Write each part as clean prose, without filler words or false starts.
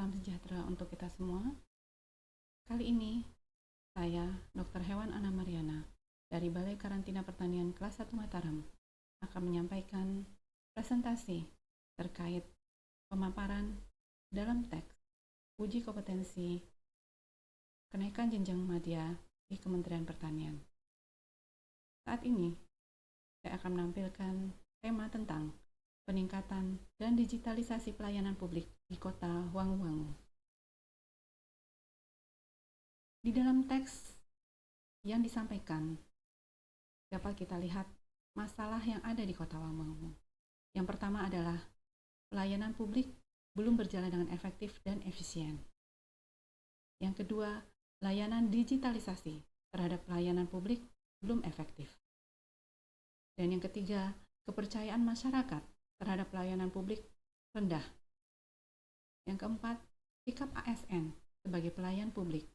Salam sejahtera untuk kita semua. Kali ini, saya, Dr. Hewan Ana Mariana, dari Balai Karantina Pertanian Kelas 1 Mataram, akan menyampaikan presentasi terkait pemaparan dalam teks uji kompetensi kenaikan jenjang madya di Kementerian Pertanian. Saat ini, saya akan menampilkan tema tentang peningkatan dan digitalisasi pelayanan publik di Kota Wangu-Wangu. Di dalam teks yang disampaikan, dapat kita lihat masalah yang ada di Kota Wangu-Wangu. Yang pertama adalah pelayanan publik belum berjalan dengan efektif dan efisien. Yang kedua, layanan digitalisasi terhadap pelayanan publik belum efektif. Dan yang ketiga, kepercayaan masyarakat terhadap pelayanan publik rendah. Yang keempat, sikap ASN sebagai pelayan publik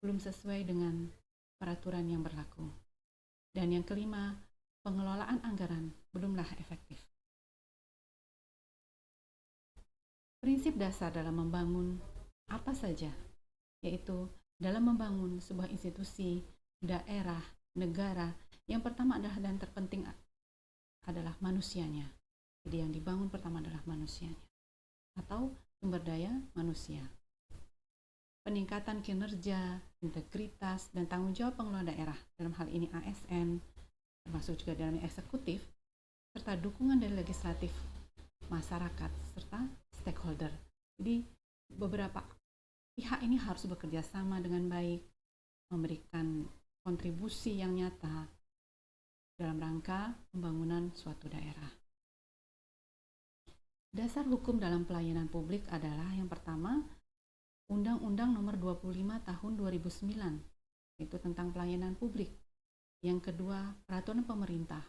belum sesuai dengan peraturan yang berlaku. Dan yang kelima, pengelolaan anggaran belumlah efektif. Prinsip dasar dalam membangun apa saja, yaitu dalam membangun sebuah institusi, daerah, negara, yang pertama adalah dan terpenting adalah manusianya. Jadi yang dibangun pertama adalah manusianya, atau sumber daya manusia. Peningkatan kinerja, integritas, dan tanggung jawab pengelola daerah, dalam hal ini ASN, termasuk juga dalam eksekutif, serta dukungan dari legislatif, masyarakat, serta stakeholder. Jadi beberapa pihak ini harus bekerja sama dengan baik, memberikan kontribusi yang nyata dalam rangka pembangunan suatu daerah. Dasar hukum dalam pelayanan publik adalah yang pertama, Undang-Undang Nomor 25 Tahun 2009, itu tentang pelayanan publik. Yang kedua, Peraturan Pemerintah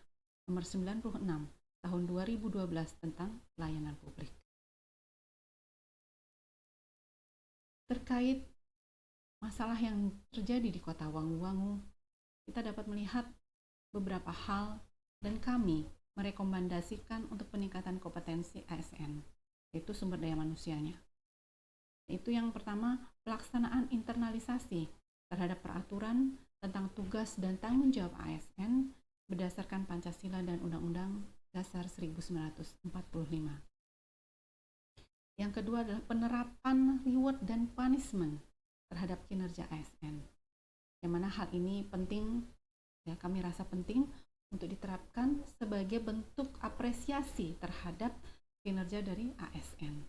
Nomor 96 Tahun 2012 tentang pelayanan publik. Terkait masalah yang terjadi di Kota Wangu-Wangu, kita dapat melihat beberapa hal dan kami merekomendasikan untuk peningkatan kompetensi ASN, yaitu sumber daya manusianya. Itu yang pertama, pelaksanaan internalisasi terhadap peraturan tentang tugas dan tanggung jawab ASN berdasarkan Pancasila dan Undang-Undang Dasar 1945. Yang kedua adalah penerapan reward dan punishment terhadap kinerja ASN. Yang mana hal ini penting, ya kami rasa penting untuk diterapkan sebagai bentuk apresiasi terhadap kinerja dari ASN.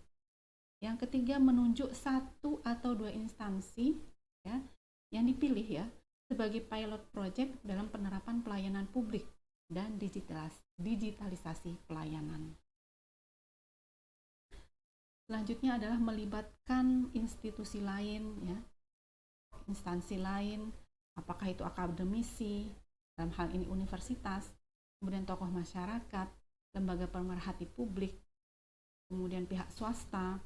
Yang ketiga, menunjuk satu atau dua instansi ya, yang dipilih ya sebagai pilot project dalam penerapan pelayanan publik dan digitalisasi pelayanan. Selanjutnya adalah melibatkan institusi lain, ya, instansi lain, apakah itu akademisi, dalam hal ini universitas, kemudian tokoh masyarakat, lembaga pemerhati publik, kemudian pihak swasta,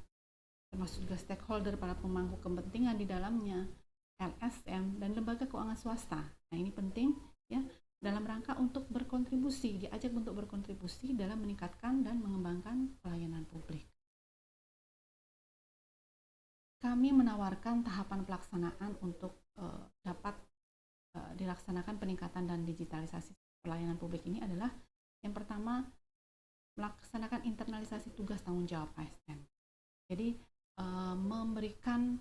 termasuk juga stakeholder, para pemangku kepentingan di dalamnya, LSM, dan lembaga keuangan swasta. Nah ini penting ya dalam rangka untuk berkontribusi, diajak untuk berkontribusi dalam meningkatkan dan mengembangkan pelayanan publik. Kami menawarkan tahapan pelaksanaan untuk dapat dilaksanakan peningkatan dan digitalisasi pelayanan publik ini adalah yang pertama, melaksanakan internalisasi tugas tanggung jawab ASN. Jadi memberikan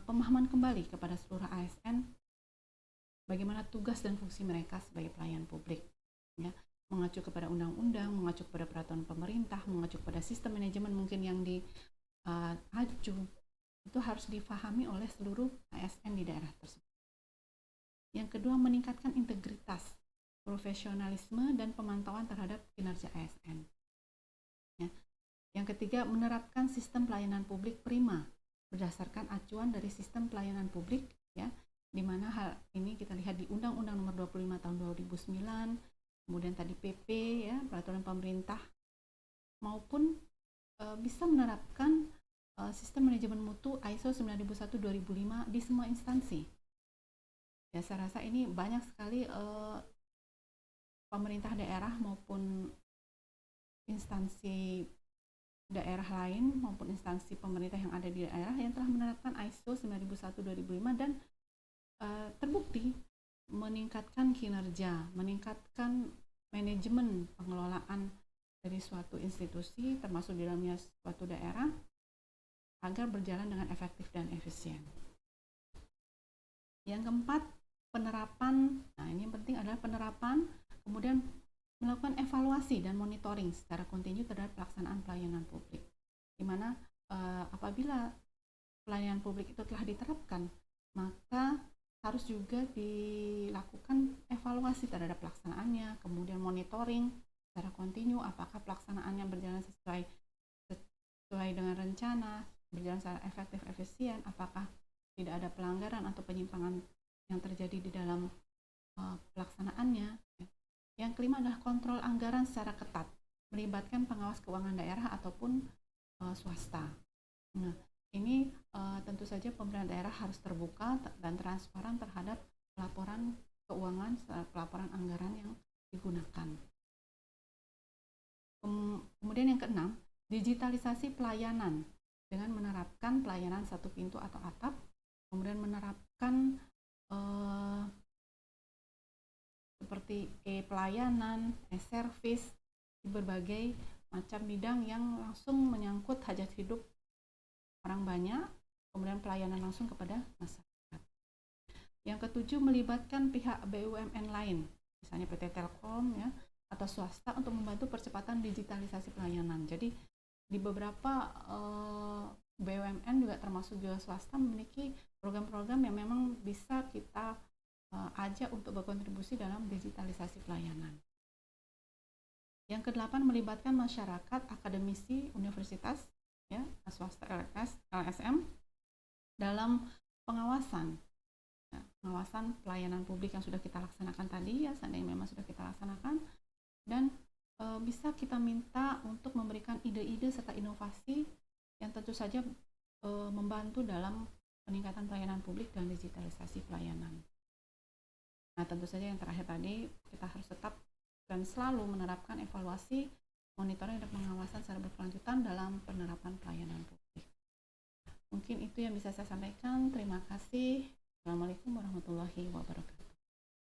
pemahaman kembali kepada seluruh ASN bagaimana tugas dan fungsi mereka sebagai pelayan publik, ya, mengacu kepada undang-undang, mengacu kepada peraturan pemerintah, mengacu kepada sistem manajemen mungkin yang diaju, itu harus difahami oleh seluruh ASN di daerah tersebut. Yang kedua, meningkatkan integritas, profesionalisme, dan pemantauan terhadap kinerja ASN. Ya. Yang ketiga, menerapkan sistem pelayanan publik prima berdasarkan acuan dari sistem pelayanan publik, ya, di mana hal ini kita lihat di Undang-Undang Nomor 25 Tahun 2009, kemudian tadi PP, ya, peraturan pemerintah, maupun bisa menerapkan sistem manajemen mutu ISO 9001/2005 di semua instansi. Ya, saya rasa ini banyak sekali pemerintah daerah maupun instansi daerah lain maupun instansi pemerintah yang ada di daerah yang telah menerapkan ISO 9001/2005 dan terbukti meningkatkan kinerja, meningkatkan manajemen pengelolaan dari suatu institusi termasuk di dalamnya suatu daerah agar berjalan dengan efektif dan efisien. Yang keempat, penerapan. Nah, ini yang penting adalah penerapan, kemudian melakukan evaluasi dan monitoring secara kontinu terhadap pelaksanaan pelayanan publik. Di mana apabila pelayanan publik itu telah diterapkan, maka harus juga dilakukan evaluasi terhadap pelaksanaannya, kemudian monitoring secara kontinu apakah pelaksanaannya berjalan sesuai dengan rencana, berjalan secara efektif efisien, apakah tidak ada pelanggaran atau penyimpangan yang terjadi di dalam pelaksanaannya. Yang kelima adalah kontrol anggaran secara ketat, melibatkan pengawas keuangan daerah ataupun swasta. Nah, ini tentu saja pemerintah daerah harus terbuka dan transparan terhadap laporan keuangan, pelaporan anggaran yang digunakan. Kemudian yang keenam, digitalisasi pelayanan dengan menerapkan pelayanan satu pintu atau atap, kemudian menerapkan seperti e-pelayanan, e-service di berbagai macam bidang yang langsung menyangkut hajat hidup orang banyak, kemudian pelayanan langsung kepada masyarakat. Yang ketujuh, melibatkan pihak BUMN lain, misalnya PT Telkom ya, atau swasta untuk membantu percepatan digitalisasi pelayanan. Jadi di beberapa BUMN juga termasuk juga swasta memiliki program-program yang memang bisa kita ajak untuk berkontribusi dalam digitalisasi pelayanan. Yang kedelapan, melibatkan masyarakat, akademisi, universitas, ya, swasta, LSM dalam pengawasan, ya, pengawasan pelayanan publik yang sudah kita laksanakan tadi, ya, seandainya memang sudah kita laksanakan, dan bisa kita minta untuk memberikan ide-ide serta inovasi yang tentu saja membantu dalam peningkatan pelayanan publik dan digitalisasi pelayanan. Nah, tentu saja yang terakhir tadi, kita harus tetap dan selalu menerapkan evaluasi, monitoring dan pengawasan secara berkelanjutan dalam penerapan pelayanan publik. Mungkin itu yang bisa saya sampaikan. Terima kasih. Assalamualaikum warahmatullahi wabarakatuh.